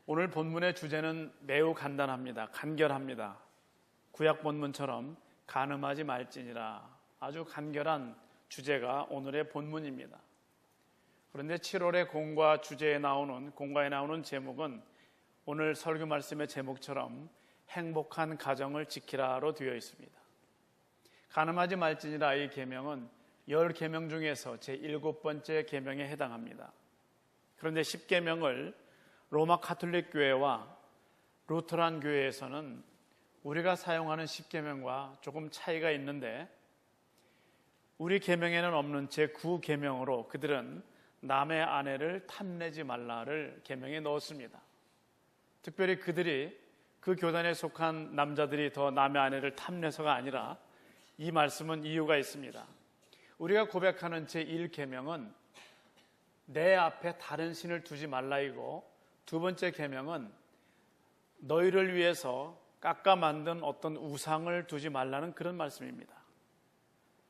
오늘 본문의 주제는 매우 간단합니다. 간결합니다. 구약 본문처럼 간음하지 말지니라, 아주 간결한 주제가 오늘의 본문입니다. 그런데 7월의 공과에 나오는 제목은 오늘 설교 말씀의 제목처럼 행복한 가정을 지키라로 되어 있습니다. 간음하지 말지니라 이 계명은 10계명 중에서 제7번째 계명에 해당합니다. 그런데 10계명을 로마 카톨릭 교회와 루터란 교회에서는 우리가 사용하는 10계명과 조금 차이가 있는데, 우리 계명에는 없는 제9계명으로 그들은 남의 아내를 탐내지 말라를 계명에 넣었습니다. 특별히 그 교단에 속한 남자들이 더 남의 아내를 탐내서가 아니라, 이 말씀은 이유가 있습니다. 우리가 고백하는 제1계명은 내 앞에 다른 신을 두지 말라이고, 두 번째 계명은 너희를 위해서 깎아 만든 어떤 우상을 두지 말라는 그런 말씀입니다.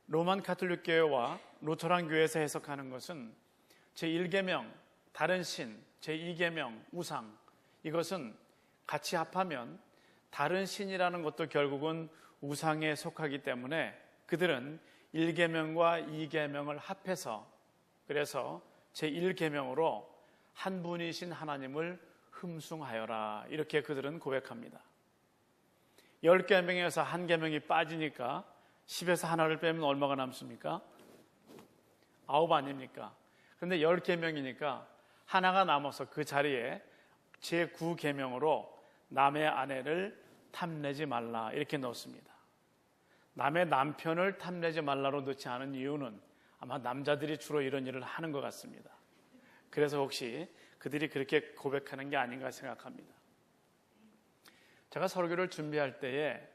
로만 카톨릭 교회와 루터란 교회에서 해석하는 것은 제1계명 다른 신, 제2계명 우상, 이것은 같이 합하면 다른 신이라는 것도 결국은 우상에 속하기 때문에 그들은 1계명과 2계명을 합해서, 그래서 제1계명으로 한 분이신 하나님을 흠숭하여라, 이렇게 그들은 고백합니다. 10계명에서 한 계명이 빠지니까 10에서 하나를 빼면 얼마가 남습니까? 9 아닙니까? 그런데 10계명이니까 하나가 남아서 그 자리에 제9계명으로 남의 아내를 탐내지 말라 이렇게 넣습니다. 남의 남편을 탐내지 말라로 넣지 않은 이유는 아마 남자들이 주로 이런 일을 하는 것 같습니다. 그래서 혹시 그들이 그렇게 고백하는 게 아닌가 생각합니다. 제가 설교를 준비할 때에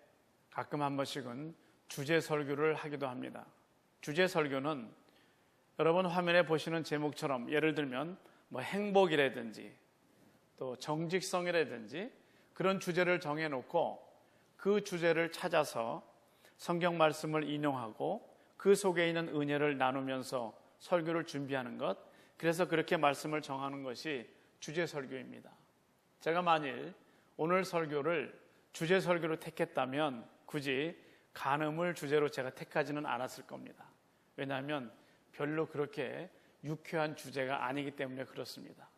가끔 한 번씩은 주제 설교를 하기도 합니다. 주제 설교는 여러분 화면에 보시는 제목처럼, 예를 들면 행복이라든지 또 정직성이라든지 그런 주제를 정해놓고 그 주제를 찾아서 성경 말씀을 인용하고 그 속에 있는 은혜를 나누면서 설교를 준비하는 것, 그래서 그렇게 말씀을 정하는 것이 주제 설교입니다. 제가 만일 오늘 설교를 주제 설교로 택했다면 굳이 간음을 주제로 제가 택하지는 않았을 겁니다. 왜냐하면 별로 그렇게 유쾌한 주제가 아니기 때문에 그렇습니다.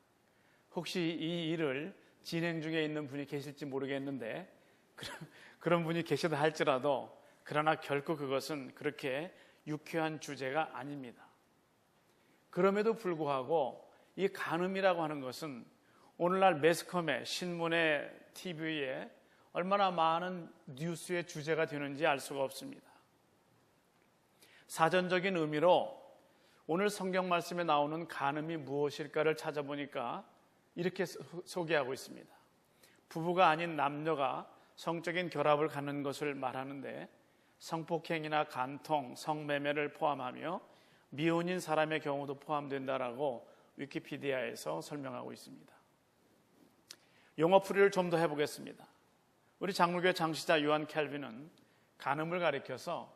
혹시 이 일을 진행 중에 있는 분이 계실지 모르겠는데, 그런 분이 계시다 할지라도 그러나 결코 그것은 그렇게 유쾌한 주제가 아닙니다. 그럼에도 불구하고 이 간음이라고 하는 것은 오늘날 매스컴에, 신문에, TV에 얼마나 많은 뉴스의 주제가 되는지 알 수가 없습니다. 사전적인 의미로 오늘 성경 말씀에 나오는 간음이 무엇일까를 찾아보니까 이렇게 소개하고 있습니다. 부부가 아닌 남녀가 성적인 결합을 갖는 것을 말하는데, 성폭행이나 간통, 성매매를 포함하며 미혼인 사람의 경우도 포함된다라고 위키피디아에서 설명하고 있습니다. 용어풀이를 좀 더 해보겠습니다. 우리 장로교회 창시자 요한 캘빈은 간음을 가리켜서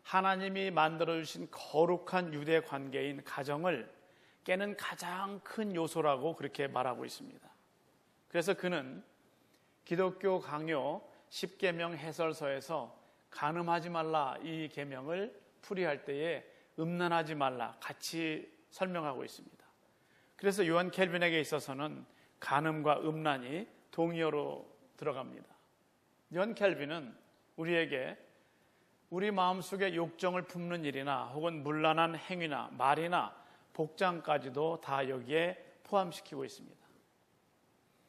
하나님이 만들어주신 거룩한 유대 관계인 가정을 깨는 가장 큰 요소라고 그렇게 말하고 있습니다. 그래서 그는 기독교 강요 10계명 해설서에서 간음하지 말라 이 계명을 풀이할 때에 음란하지 말라 같이 설명하고 있습니다. 그래서 요한 캘빈에게 있어서는 간음과 음란이 동의어로 들어갑니다. 요한 캘빈은 우리에게 우리 마음속에 욕정을 품는 일이나 혹은 문란한 행위나 말이나 복장까지도 다 여기에 포함시키고 있습니다.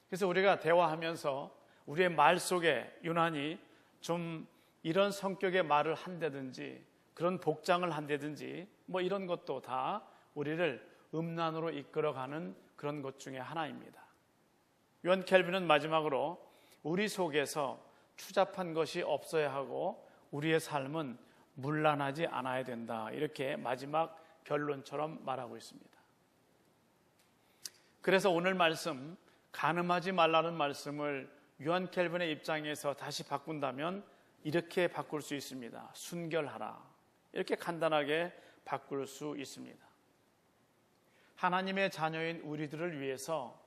그래서 우리가 대화하면서 우리의 말 속에 유난히 좀 이런 성격의 말을 한다든지 그런 복장을 한다든지 이런 것도 다 우리를 음란으로 이끌어가는 그런 것 중에 하나입니다. 요한 캘빈은 마지막으로 우리 속에서 추잡한 것이 없어야 하고 우리의 삶은 문란하지 않아야 된다, 이렇게 마지막 결론처럼 말하고 있습니다. 그래서 오늘 말씀, 간음하지 말라는 말씀을 요한 캘빈의 입장에서 다시 바꾼다면 이렇게 바꿀 수 있습니다. 순결하라, 이렇게 간단하게 바꿀 수 있습니다. 하나님의 자녀인 우리들을 위해서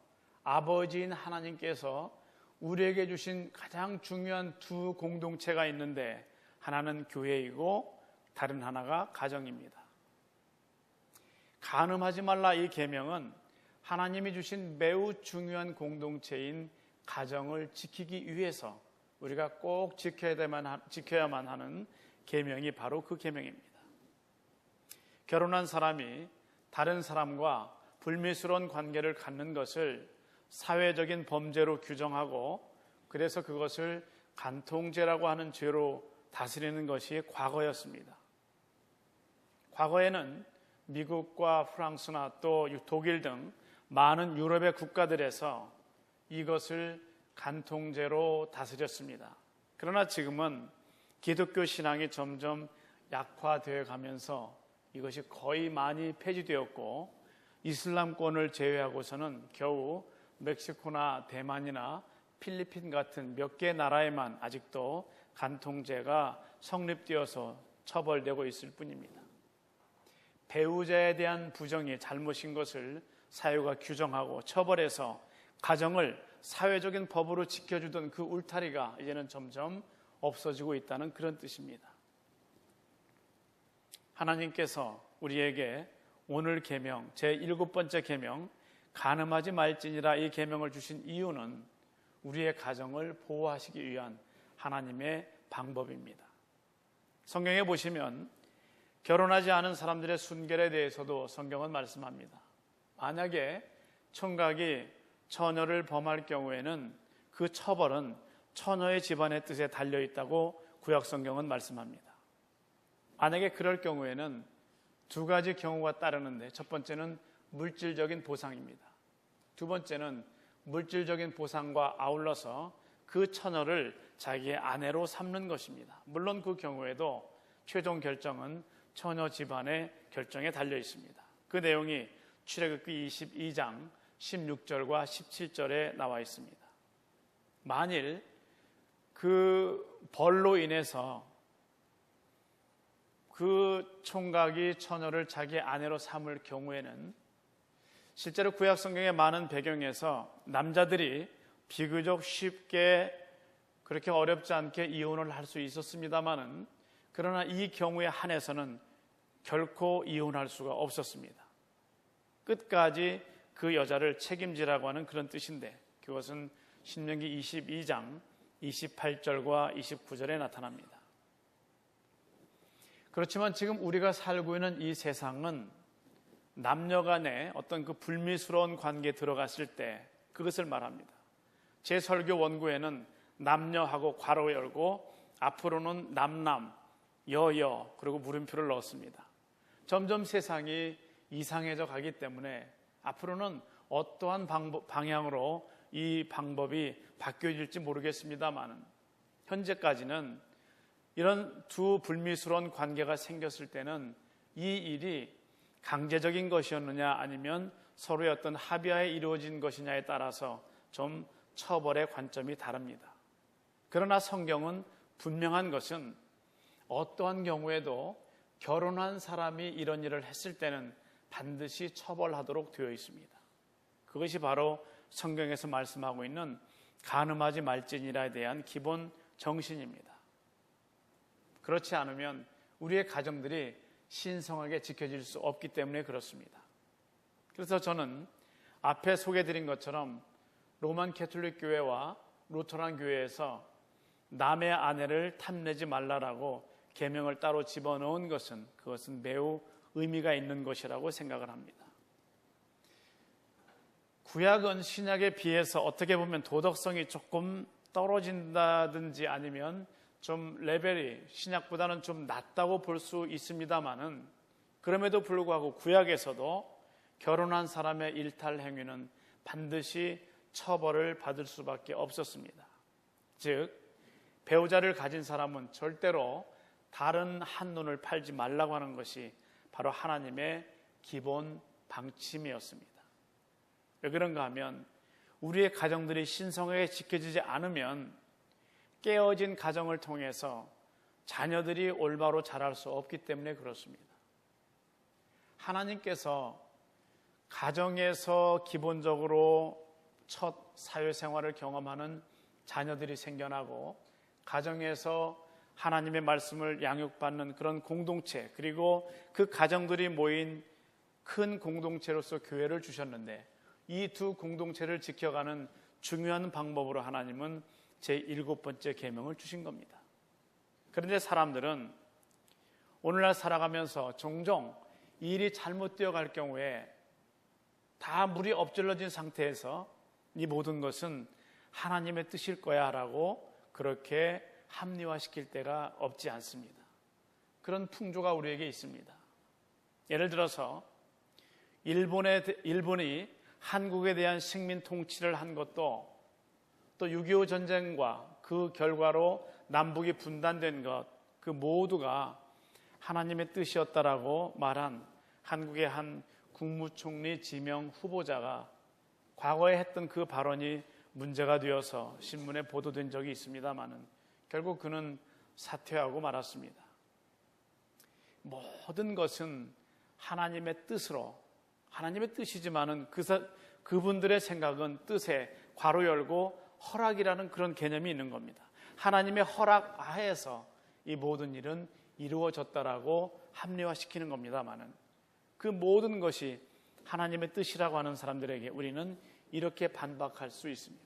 아버지인 하나님께서 우리에게 주신 가장 중요한 두 공동체가 있는데 하나는 교회이고 다른 하나가 가정입니다. 간음하지 말라 이 계명은 하나님이 주신 매우 중요한 공동체인 가정을 지키기 위해서 우리가 꼭 지켜야만 하는 계명이 바로 그 계명입니다. 결혼한 사람이 다른 사람과 불미스러운 관계를 갖는 것을 사회적인 범죄로 규정하고 그래서 그것을 간통죄라고 하는 죄로 다스리는 것이 과거였습니다. 과거에는 미국과 프랑스나 또 독일 등 많은 유럽의 국가들에서 이것을 간통죄로 다스렸습니다. 그러나 지금은 기독교 신앙이 점점 약화되어 가면서 이것이 거의 많이 폐지되었고 이슬람권을 제외하고서는 겨우 멕시코나 대만이나 필리핀 같은 몇 개 나라에만 아직도 간통죄가 성립되어서 처벌되고 있을 뿐입니다. 배우자에 대한 부정이 잘못인 것을 사회가 규정하고 처벌해서 가정을 사회적인 법으로 지켜주던 그 울타리가 이제는 점점 없어지고 있다는 그런 뜻입니다. 하나님께서 우리에게 오늘 계명, 제7번째 계명, 간음하지 말지니라 이 계명을 주신 이유는 우리의 가정을 보호하시기 위한 하나님의 방법입니다. 성경에 보시면 결혼하지 않은 사람들의 순결에 대해서도 성경은 말씀합니다. 만약에 총각이 처녀를 범할 경우에는 그 처벌은 처녀의 집안의 뜻에 달려있다고 구약성경은 말씀합니다. 만약에 그럴 경우에는 두 가지 경우가 따르는데 첫 번째는 물질적인 보상입니다. 두 번째는 물질적인 보상과 아울러서 그 처녀를 자기의 아내로 삼는 것입니다. 물론 그 경우에도 최종 결정은 처녀 집안의 결정에 달려 있습니다. 그 내용이 출애굽기 22장 16절과 17절에 나와 있습니다. 만일 그 벌로 인해서 그 총각이 처녀를 자기 아내로 삼을 경우에는 실제로 구약 성경의 많은 배경에서 남자들이 비교적 쉽게 그렇게 어렵지 않게 이혼을 할 수 있었습니다마는 그러나 이 경우에 한해서는 결코 이혼할 수가 없었습니다. 끝까지 그 여자를 책임지라고 하는 그런 뜻인데 그것은 신명기 22장 28절과 29절에 나타납니다. 그렇지만 지금 우리가 살고 있는 이 세상은 남녀 간에 어떤 그 불미스러운 관계에 들어갔을 때 그것을 말합니다. 제 설교 원고에는 남녀하고 괄호 열고 앞으로는 남남, 여여 그리고 물음표를 넣었습니다. 점점 세상이 이상해져 가기 때문에 앞으로는 어떠한 방향으로 이 방법이 바뀌어질지 모르겠습니다만 현재까지는 이런 두 불미스러운 관계가 생겼을 때는 이 일이 강제적인 것이었느냐 아니면 서로의 어떤 합의하에 이루어진 것이냐에 따라서 좀 처벌의 관점이 다릅니다. 그러나 성경은 분명한 것은 어떠한 경우에도 결혼한 사람이 이런 일을 했을 때는 반드시 처벌하도록 되어 있습니다. 그것이 바로 성경에서 말씀하고 있는 간음하지 말지니라에 대한 기본 정신입니다. 그렇지 않으면 우리의 가정들이 신성하게 지켜질 수 없기 때문에 그렇습니다. 그래서 저는 앞에 소개해드린 것처럼 로만 캐톨릭 교회와 루터란 교회에서 남의 아내를 탐내지 말라라고 계명을 따로 집어넣은 것은 그것은 매우 의미가 있는 것이라고 생각을 합니다. 구약은 신약에 비해서 어떻게 보면 도덕성이 조금 떨어진다든지 아니면 좀 레벨이 신약보다는 좀 낮다고 볼 수 있습니다만은 그럼에도 불구하고 구약에서도 결혼한 사람의 일탈 행위는 반드시 처벌을 받을 수밖에 없었습니다. 즉 배우자를 가진 사람은 절대로 다른 한눈을 팔지 말라고 하는 것이 바로 하나님의 기본 방침이었습니다. 왜 그런가 하면 우리의 가정들이 신성하게 지켜지지 않으면 깨어진 가정을 통해서 자녀들이 올바로 자랄 수 없기 때문에 그렇습니다. 하나님께서 가정에서 기본적으로 첫 사회생활을 경험하는 자녀들이 생겨나고 가정에서 하나님의 말씀을 양육받는 그런 공동체, 그리고 그 가정들이 모인 큰 공동체로서 교회를 주셨는데, 이 두 공동체를 지켜가는 중요한 방법으로 하나님은 제7번째 계명을 주신 겁니다. 그런데 사람들은 오늘날 살아가면서 종종 일이 잘못되어 갈 경우에 다 물이 엎질러진 상태에서 이 모든 것은 하나님의 뜻일 거야 라고 그렇게 합리화시킬 때가 없지 않습니다. 그런 풍조가 우리에게 있습니다. 예를 들어서 일본이 한국에 대한 식민 통치를 한 것도, 또 6.25 전쟁과 그 결과로 남북이 분단된 것, 그 모두가 하나님의 뜻이었다라고 말한 한국의 한 국무총리 지명 후보자가 과거에 했던 그 발언이 문제가 되어서 신문에 보도된 적이 있습니다마는 결국 그는 사퇴하고 말았습니다. 모든 것은 하나님의 뜻으로, 하나님의 뜻이지만은 그분들의 생각은 뜻에 괄호 열고 허락이라는 그런 개념이 있는 겁니다. 하나님의 허락 하에서 이 모든 일은 이루어졌다라고 합리화시키는 겁니다마는 그 모든 것이 하나님의 뜻이라고 하는 사람들에게 우리는 이렇게 반박할 수 있습니다.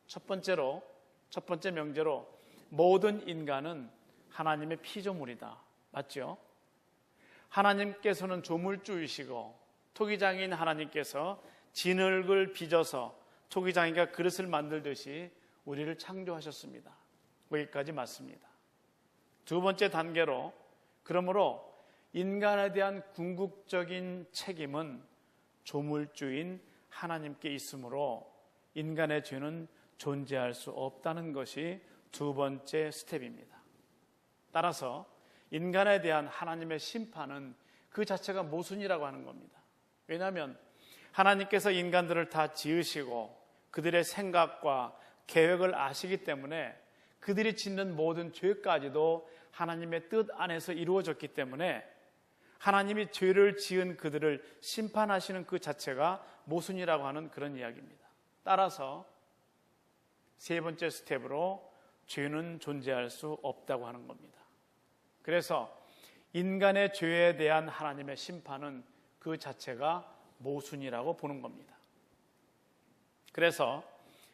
첫 번째 명제로 모든 인간은 하나님의 피조물이다. 맞죠? 하나님께서는 조물주이시고 토기장인 하나님께서 진흙을 빚어서 토기장이가 그릇을 만들듯이 우리를 창조하셨습니다. 거기까지 맞습니다. 두 번째 단계로, 그러므로 인간에 대한 궁극적인 책임은 조물주인 하나님께 있으므로 인간의 죄는 존재할 수 없다는 것이 두 번째 스텝입니다. 따라서 인간에 대한 하나님의 심판은 그 자체가 모순이라고 하는 겁니다. 왜냐하면 하나님께서 인간들을 다 지으시고 그들의 생각과 계획을 아시기 때문에 그들이 짓는 모든 죄까지도 하나님의 뜻 안에서 이루어졌기 때문에 하나님이 죄를 지은 그들을 심판하시는 그 자체가 모순이라고 하는 그런 이야기입니다. 따라서 세 번째 스텝으로 죄는 존재할 수 없다고 하는 겁니다. 그래서 인간의 죄에 대한 하나님의 심판은 그 자체가 모순이라고 보는 겁니다. 그래서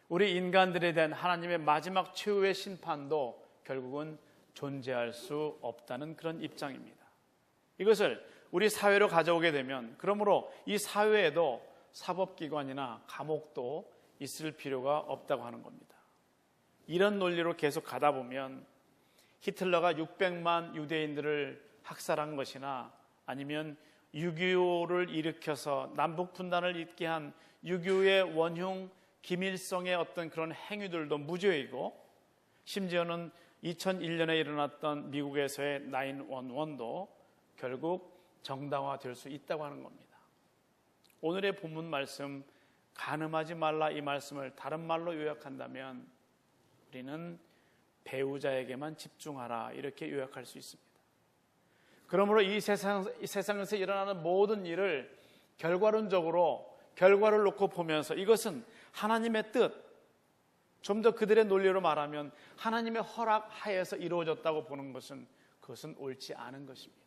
우리 인간들에 대한 하나님의 마지막 최후의 심판도 결국은 존재할 수 없다는 그런 입장입니다. 이것을 우리 사회로 가져오게 되면, 그러므로 이 사회에도 사법기관이나 감옥도 있을 필요가 없다고 하는 겁니다. 이런 논리로 계속 가다 보면 히틀러가 600만 유대인들을 학살한 것이나 아니면 6.25를 일으켜서 남북 분단을 있게 한 6.25의 원흉 김일성의 어떤 그런 행위들도 무죄이고, 심지어는 2001년에 일어났던 미국에서의 9/11도 결국 정당화될 수 있다고 하는 겁니다. 오늘의 본문 말씀, 간음하지 말라, 이 말씀을 다른 말로 요약한다면 우리는 배우자에게만 집중하라, 이렇게 요약할 수 있습니다. 그러므로 이 세상에서 일어나는 모든 일을 결과를 놓고 보면서 이것은 하나님의 뜻, 좀 더 그들의 논리로 말하면 하나님의 허락 하에서 이루어졌다고 보는 것은, 그것은 옳지 않은 것입니다.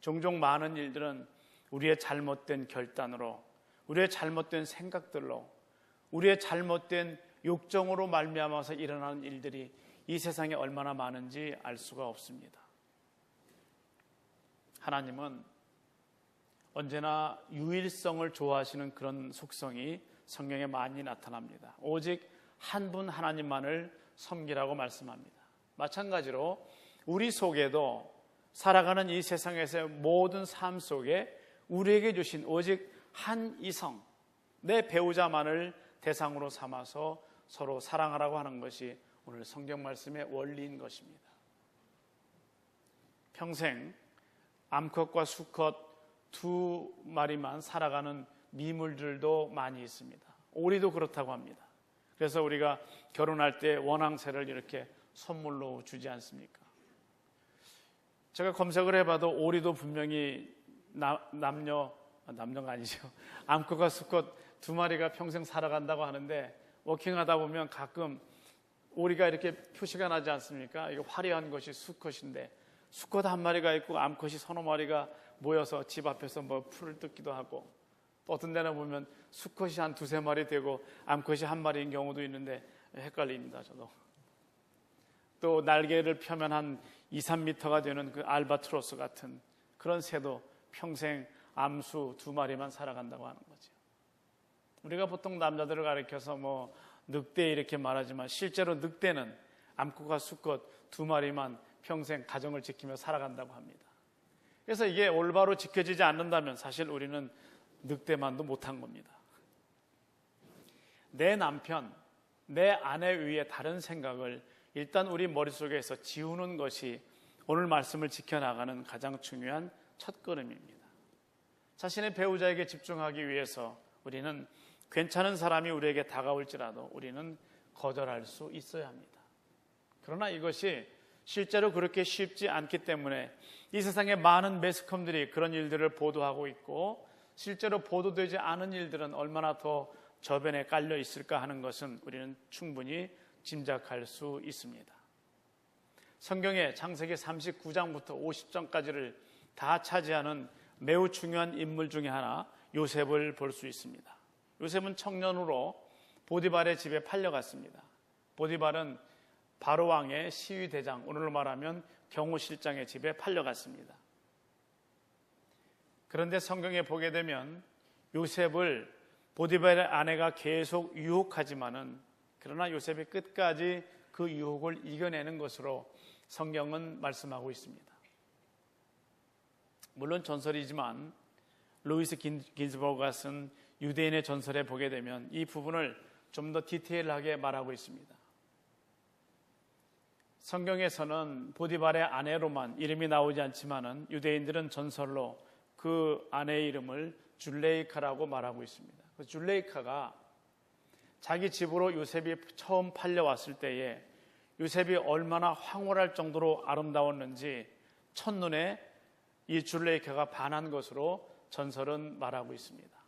종종 많은 일들은 우리의 잘못된 결단으로, 우리의 잘못된 생각들로, 우리의 잘못된 욕정으로 말미암아서 일어나는 일들이 이 세상에 얼마나 많은지 알 수가 없습니다. 하나님은 언제나 유일성을 좋아하시는 그런 속성이 성경에 많이 나타납니다. 오직 한 분 하나님만을 섬기라고 말씀합니다. 마찬가지로 우리 속에도 살아가는 이 세상에서의 모든 삶 속에 우리에게 주신 오직 한 이성, 내 배우자만을 대상으로 삼아서 서로 사랑하라고 하는 것이 오늘 성경 말씀의 원리인 것입니다. 평생 암컷과 수컷 두 마리만 살아가는 미물들도 많이 있습니다. 오리도 그렇다고 합니다. 그래서 우리가 결혼할 때 원앙새를 이렇게 선물로 주지 않습니까? 제가 검색을 해봐도 오리도 분명히 남녀가 아니죠. 암컷과 수컷 두 마리가 평생 살아간다고 하는데 워킹하다 보면 가끔 오리가 이렇게 표시가 나지 않습니까? 이거 화려한 것이 수컷인데 수컷 한 마리가 있고 암컷이 서너 마리가 모여서 집 앞에서 뭐 풀을 뜯기도 하고, 또 어떤 데는 보면 수컷이 한 두세 마리 되고 암컷이 한 마리인 경우도 있는데 헷갈립니다. 저도. 또 날개를 펴면 한 2, 3m가 되는 그 알바트로스 같은 그런 새도 평생 암수 두 마리만 살아간다고 하는 거죠. 우리가 보통 남자들을 가리켜서 뭐 늑대 이렇게 말하지만 실제로 늑대는 암컷과 수컷 두 마리만 평생 가정을 지키며 살아간다고 합니다. 그래서 이게 올바로 지켜지지 않는다면 사실 우리는 늑대만도 못한 겁니다. 내 남편, 내 아내 위에 다른 생각을 일단 우리 머릿속에서 지우는 것이 오늘 말씀을 지켜나가는 가장 중요한 첫걸음입니다. 자신의 배우자에게 집중하기 위해서 우리는 괜찮은 사람이 우리에게 다가올지라도 우리는 거절할 수 있어야 합니다. 그러나 이것이 실제로 그렇게 쉽지 않기 때문에 이 세상에 많은 매스컴들이 그런 일들을 보도하고 있고, 실제로 보도되지 않은 일들은 얼마나 더 저변에 깔려 있을까 하는 것은 우리는 충분히 짐작할 수 있습니다. 성경의 창세기 39장부터 50장까지를 다 차지하는 매우 중요한 인물 중에 하나 요셉을 볼 수 있습니다. 요셉은 청년으로 보디발의 집에 팔려갔습니다. 보디발은 바로 왕의 시위대장, 오늘로 말하면 경호실장의 집에 팔려갔습니다. 그런데 성경에 보게 되면 요셉을 보디발의 아내가 계속 유혹하지만은, 그러나 요셉이 끝까지 그 유혹을 이겨내는 것으로 성경은 말씀하고 있습니다. 물론 전설이지만 루이스 긴즈버그가 쓴 유대인의 전설에 보게 되면 이 부분을 좀 더 디테일하게 말하고 있습니다. 성경에서는 보디발의 아내로만 이름이 나오지 않지만은 유대인들은 전설로 그 아내의 이름을 줄레이카라고 말하고 있습니다. 그 줄레이카가 자기 집으로 요셉이 처음 팔려왔을 때에 요셉이 얼마나 황홀할 정도로 아름다웠는지 첫눈에 이 줄레이카가 반한 것으로 전설은 말하고 있습니다.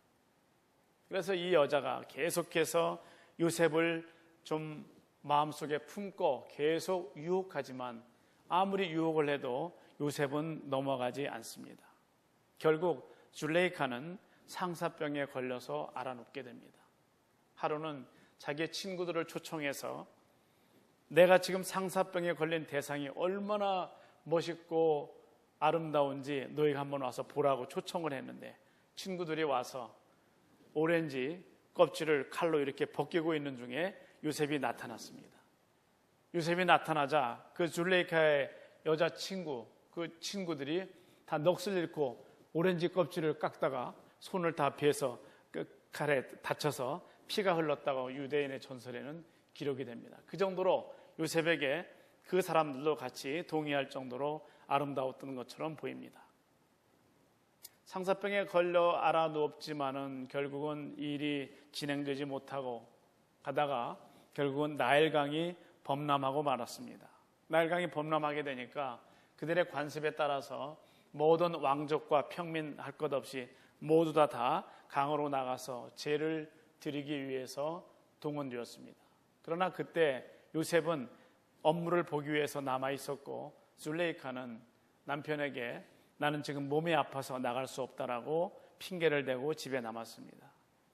그래서 이 여자가 계속해서 요셉을 좀 마음속에 품고 계속 유혹하지만 아무리 유혹을 해도 요셉은 넘어가지 않습니다. 결국 줄레이카는 상사병에 걸려서 앓아눕게 됩니다. 하루는 자기의 친구들을 초청해서 내가 지금 상사병에 걸린 대상이 얼마나 멋있고 아름다운지 너희가 한번 와서 보라고 초청을 했는데, 친구들이 와서 오렌지 껍질을 칼로 이렇게 벗기고 있는 중에 요셉이 나타났습니다. 요셉이 나타나자 그 줄레이카의 여자친구, 그 친구들이 다 넋을 잃고 오렌지 껍질을 깎다가 손을 다 베서 그 칼에 다쳐서 피가 흘렀다고 유대인의 전설에는 기록이 됩니다. 그 정도로 요셉에게 그 사람들도 같이 동의할 정도로 아름다웠던 것처럼 보입니다. 상사병에 걸려 앓아누웠지만은 결국은 일이 진행되지 못하고 가다가 결국은 나일강이 범람하고 말았습니다. 나일강이 범람하게 되니까 그들의 관습에 따라서 모든 왕족과 평민 할 것 없이 모두 다 강으로 나가서 제를 드리기 위해서 동원되었습니다. 그러나 그때 요셉은 업무를 보기 위해서 남아 있었고 줄레이카는 남편에게 나는 지금 몸이 아파서 나갈 수 없다라고 핑계를 대고 집에 남았습니다.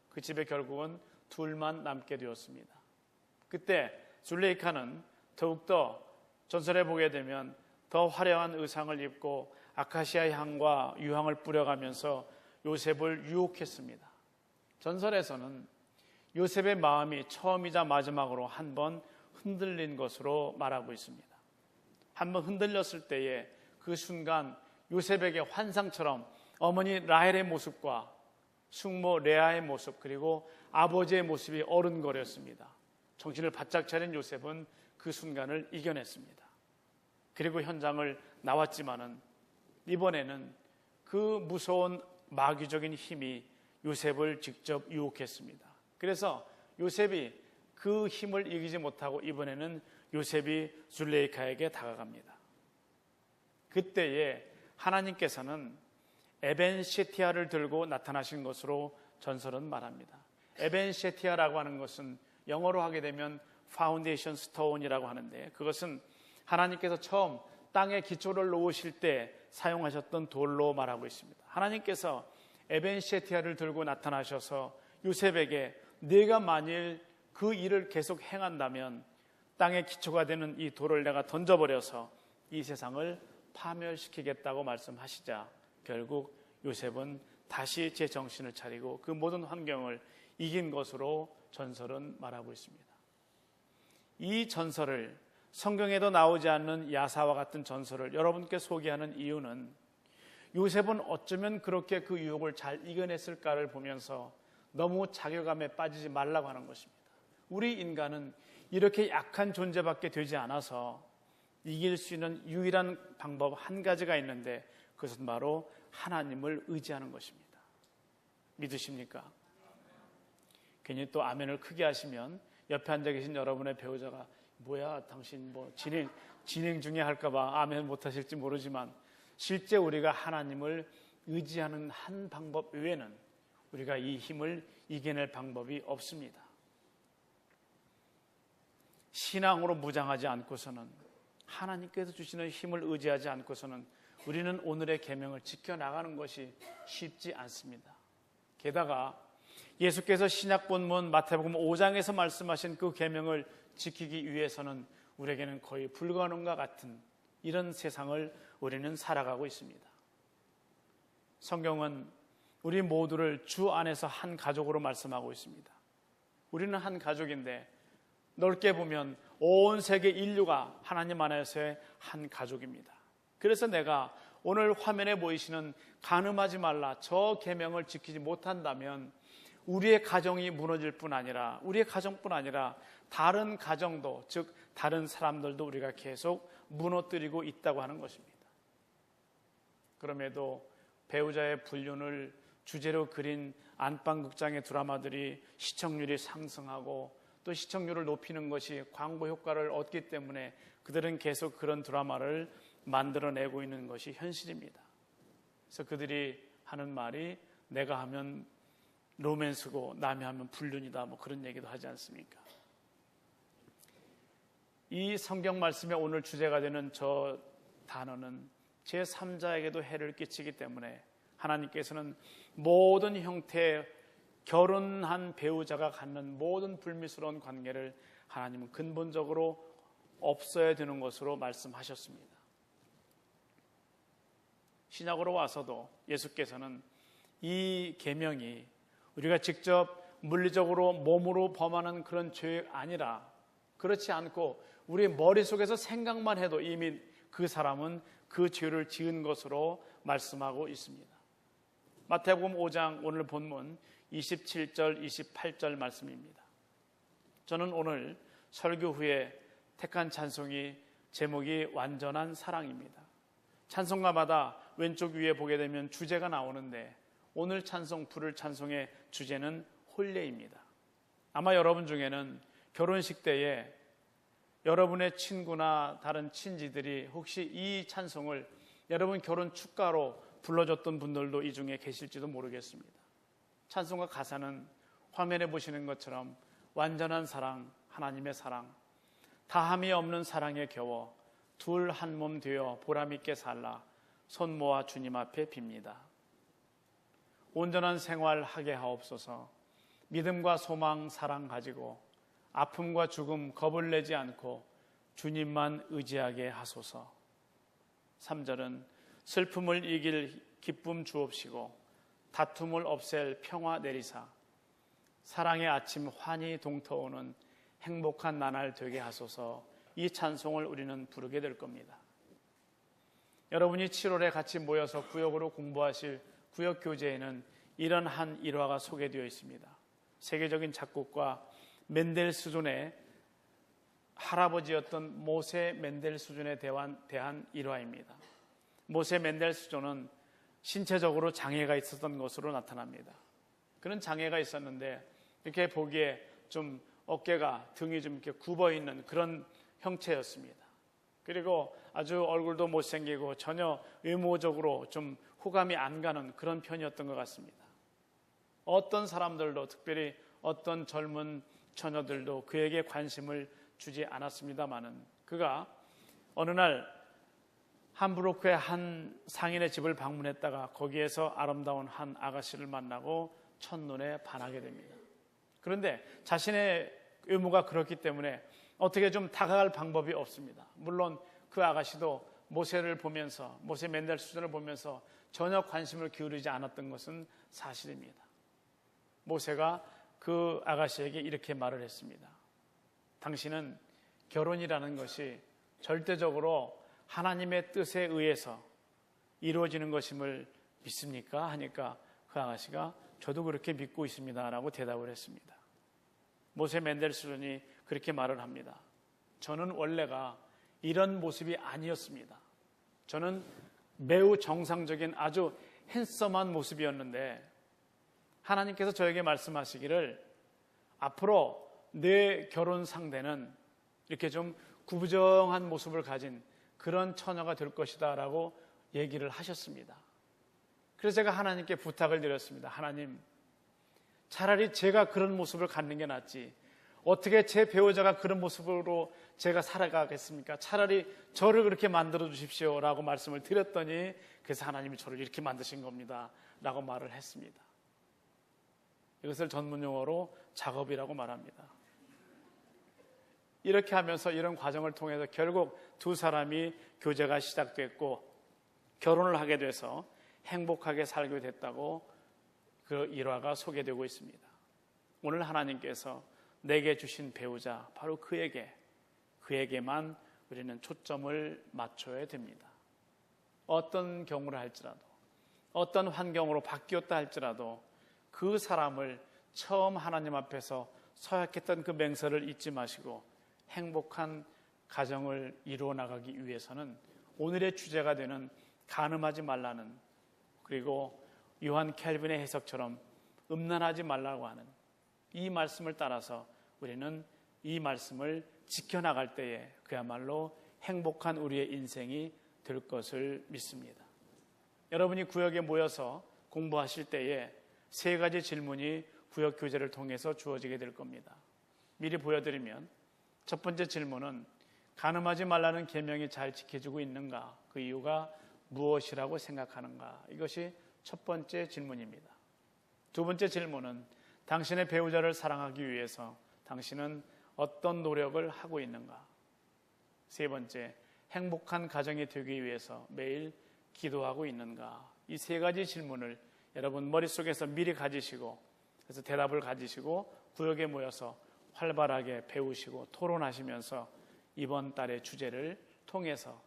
그 집에 결국은 둘만 남게 되었습니다. 그때 줄레이카는 더욱더 전설에 보게 되면 더 화려한 의상을 입고 아카시아 향과 유황을 뿌려가면서 요셉을 유혹했습니다. 전설에서는 요셉의 마음이 처음이자 마지막으로 한 번 흔들린 것으로 말하고 있습니다. 한 번 흔들렸을 때에 그 순간 요셉에게 환상처럼 어머니 라헬의 모습과 숙모 레아의 모습, 그리고 아버지의 모습이 어른거렸습니다. 정신을 바짝 차린 요셉은 그 순간을 이겨냈습니다. 그리고 현장을 나왔지만은 이번에는 그 무서운 마귀적인 힘이 요셉을 직접 유혹했습니다. 그래서 요셉이 그 힘을 이기지 못하고 이번에는 요셉이 줄레이카에게 다가갑니다. 그때에 하나님께서는 에벤시티아를 들고 나타나신 것으로 전설은 말합니다. 에벤셰티아라고 하는 것은 영어로 하게 되면 파운데이션 스톤이라고 하는데, 그것은 하나님께서 처음 땅에 기초를 놓으실 때 사용하셨던 돌로 말하고 있습니다. 하나님께서 에벤셰티아를 들고 나타나셔서 요셉에게 네가 만일 그 일을 계속 행한다면 땅의 기초가 되는 이 돌을 내가 던져버려서 이 세상을 파멸시키겠다고 말씀하시자 결국 요셉은 다시 제 정신을 차리고 그 모든 환경을 이긴 것으로 전설은 말하고 있습니다. 이 전설을, 성경에도 나오지 않는 야사와 같은 전설을 여러분께 소개하는 이유는 요셉은 어쩌면 그렇게 그 유혹을 잘 이겨냈을까를 보면서 너무 자괴감에 빠지지 말라고 하는 것입니다. 우리 인간은 이렇게 약한 존재밖에 되지 않아서 이길 수 있는 유일한 방법 한 가지가 있는데, 그것은 바로 하나님을 의지하는 것입니다. 믿으십니까? 괜히 또 아멘을 크게 하시면 옆에 앉아 계신 여러분의 배우자가 뭐야 당신 뭐 진행 중에 할까봐 아멘 못하실지 모르지만, 실제 우리가 하나님을 의지하는 한 방법 외에는 우리가 이 힘을 이겨낼 방법이 없습니다. 신앙으로 무장하지 않고서는, 하나님께서 주시는 힘을 의지하지 않고서는 우리는 오늘의 계명을 지켜나가는 것이 쉽지 않습니다. 게다가 예수께서 신약 본문 마태복음 5장에서 말씀하신 그 계명을 지키기 위해서는 우리에게는 거의 불가능과 같은 이런 세상을 우리는 살아가고 있습니다. 성경은 우리 모두를 주 안에서 한 가족으로 말씀하고 있습니다. 우리는 한 가족인데 넓게 보면 온 세계 인류가 하나님 안에서의 한 가족입니다. 그래서 내가 오늘 화면에 보이시는 간음하지 말라 저 계명을 지키지 못한다면 우리의 가정이 무너질 뿐 아니라, 우리의 가정뿐 아니라 다른 가정도, 즉 다른 사람들도 우리가 계속 무너뜨리고 있다고 하는 것입니다. 그럼에도 배우자의 불륜을 주제로 그린 안방극장의 드라마들이 시청률이 상승하고 또 시청률을 높이는 것이 광고 효과를 얻기 때문에 그들은 계속 그런 드라마를 만들어내고 있는 것이 현실입니다. 그래서 그들이 하는 말이 내가 하면 로맨스고 남이 하면 불륜이다, 뭐 그런 얘기도 하지 않습니까? 이 성경 말씀의 오늘 주제가 되는 저 단어는 제3자에게도 해를 끼치기 때문에 하나님께서는 모든 형태의 결혼한 배우자가 갖는 모든 불미스러운 관계를 하나님은 근본적으로 없어야 되는 것으로 말씀하셨습니다. 신약으로 와서도 예수께서는 이 계명이 우리가 직접 물리적으로 몸으로 범하는 그런 죄가 아니라, 그렇지 않고 우리 머릿속에서 생각만 해도 이미 그 사람은 그 죄를 지은 것으로 말씀하고 있습니다. 마태복음 5장 오늘 본문 27절 28절 말씀입니다. 저는 오늘 설교 후에 택한 찬송이 제목이 완전한 사랑입니다. 찬송가마다 왼쪽 위에 보게 되면 주제가 나오는데 오늘 찬송 부를 찬송의 주제는 혼례입니다. 아마 여러분 중에는 결혼식 때에 여러분의 친구나 다른 친지들이 혹시 이 찬송을 여러분 결혼 축가로 불러줬던 분들도 이 중에 계실지도 모르겠습니다. 찬송가 가사는 화면에 보시는 것처럼 완전한 사랑, 하나님의 사랑, 다함이 없는 사랑에 겨워 둘 한 몸 되어 보람있게 살라 손 모아 주님 앞에 빕니다. 온전한 생활 하게 하옵소서. 믿음과 소망 사랑 가지고 아픔과 죽음 겁을 내지 않고 주님만 의지하게 하소서. 3절은 슬픔을 이길 기쁨 주옵시고 다툼을 없앨 평화 내리사 사랑의 아침 환히 동터오는 행복한 나날 되게 하소서. 이 찬송을 우리는 부르게 될 겁니다. 여러분이 7월에 같이 모여서 구역으로 공부하실 구역 교재에는 이런 한 일화가 소개되어 있습니다. 세계적인 작곡가 멘델스존의 할아버지였던 모세 멘델스존에 대한 일화입니다. 모세 멘델스존은 신체적으로 장애가 있었던 것으로 나타납니다. 그런 장애가 있었는데 이렇게 보기에 좀 어깨가 등이 좀 이렇게 굽어 있는 그런 형체였습니다. 그리고 아주 얼굴도 못생기고 전혀 외모적으로 좀 호감이 안 가는 그런 편이었던 것 같습니다. 어떤 사람들도 특별히 어떤 젊은 처녀들도 그에게 관심을 주지 않았습니다마는 그가 어느 날 함부르크의 한 상인의 집을 방문했다가 거기에서 아름다운 한 아가씨를 만나고 첫눈에 반하게 됩니다. 그런데 자신의 의무가 그렇기 때문에 어떻게 좀 다가갈 방법이 없습니다. 물론 그 아가씨도 모세를 보면서 모세 맨델수전을 보면서 전혀 관심을 기울이지 않았던 것은 사실입니다. 모세가 그 아가씨에게 이렇게 말을 했습니다. 당신은 결혼이라는 것이 절대적으로 하나님의 뜻에 의해서 이루어지는 것임을 믿습니까? 하니까 그 아가씨가 저도 그렇게 믿고 있습니다 라고 대답을 했습니다. 모세 맨델스론이 그렇게 말을 합니다. 저는 원래가 이런 모습이 아니었습니다. 저는 매우 정상적인 아주 핸섬한 모습이었는데 하나님께서 저에게 말씀하시기를 앞으로 내 결혼 상대는 이렇게 좀 구부정한 모습을 가진 그런 처녀가 될 것이다 라고 얘기를 하셨습니다. 그래서 제가 하나님께 부탁을 드렸습니다. 하나님, 차라리 제가 그런 모습을 갖는 게 낫지 어떻게 제 배우자가 그런 모습으로 제가 살아가겠습니까? 차라리 저를 그렇게 만들어 주십시오 라고 말씀을 드렸더니 그래서 하나님이 저를 이렇게 만드신 겁니다 라고 말을 했습니다. 이것을 전문 용어로 작업이라고 말합니다. 이렇게 하면서 이런 과정을 통해서 결국 두 사람이 교제가 시작됐고 결혼을 하게 돼서 행복하게 살게 됐다고 그 일화가 소개되고 있습니다. 오늘 하나님께서 내게 주신 배우자 바로 그에게만 우리는 초점을 맞춰야 됩니다. 어떤 경우를 할지라도 어떤 환경으로 바뀌었다 할지라도 그 사람을 처음 하나님 앞에서 서약했던 그 맹세를 잊지 마시고 행복한 가정을 이루어 나가기 위해서는 오늘의 주제가 되는 간음하지 말라는, 그리고 요한 켈빈의 해석처럼 음란하지 말라고 하는 이 말씀을 따라서 우리는 이 말씀을 지켜나갈 때에 그야말로 행복한 우리의 인생이 될 것을 믿습니다. 여러분이 구역에 모여서 공부하실 때에 세 가지 질문이 구역 교재를 통해서 주어지게 될 겁니다. 미리 보여드리면 첫 번째 질문은 간음하지 말라는 계명이 잘 지켜지고 있는가? 그 이유가 무엇이라고 생각하는가? 이것이 첫 번째 질문입니다. 두 번째 질문은 당신의 배우자를 사랑하기 위해서 당신은 어떤 노력을 하고 있는가? 세 번째, 행복한 가정이 되기 위해서 매일 기도하고 있는가? 이 세 가지 질문을 여러분 머릿속에서 미리 가지시고 그래서 대답을 가지시고 구역에 모여서 활발하게 배우시고 토론하시면서 이번 달의 주제를 통해서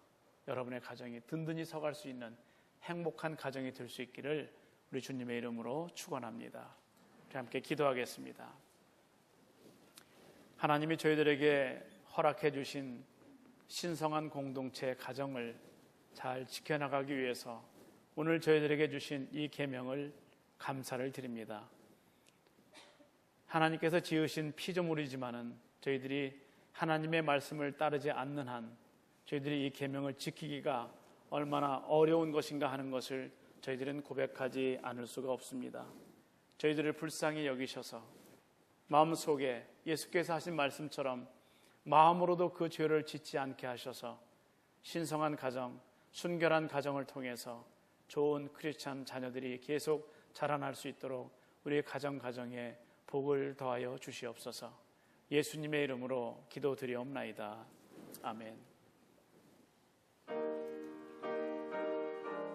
여러분의 가정이 든든히 서갈 수 있는 행복한 가정이 될 수 있기를 우리 주님의 이름으로 축원합니다. 함께 기도하겠습니다. 하나님이 저희들에게 허락해 주신 신성한 공동체 가정을 잘 지켜나가기 위해서 오늘 저희들에게 주신 이 계명을 감사를 드립니다. 하나님께서 지으신 피조물이지만은 저희들이 하나님의 말씀을 따르지 않는 한 저희들이 이 계명을 지키기가 얼마나 어려운 것인가 하는 것을 저희들은 고백하지 않을 수가 없습니다. 저희들을 불쌍히 여기셔서 마음속에 예수께서 하신 말씀처럼 마음으로도 그 죄를 짓지 않게 하셔서 신성한 가정, 순결한 가정을 통해서 좋은 크리스찬 자녀들이 계속 자라날 수 있도록 우리의 가정에 복을 더하여 주시옵소서. 예수님의 이름으로 기도드리옵나이다. 아멘.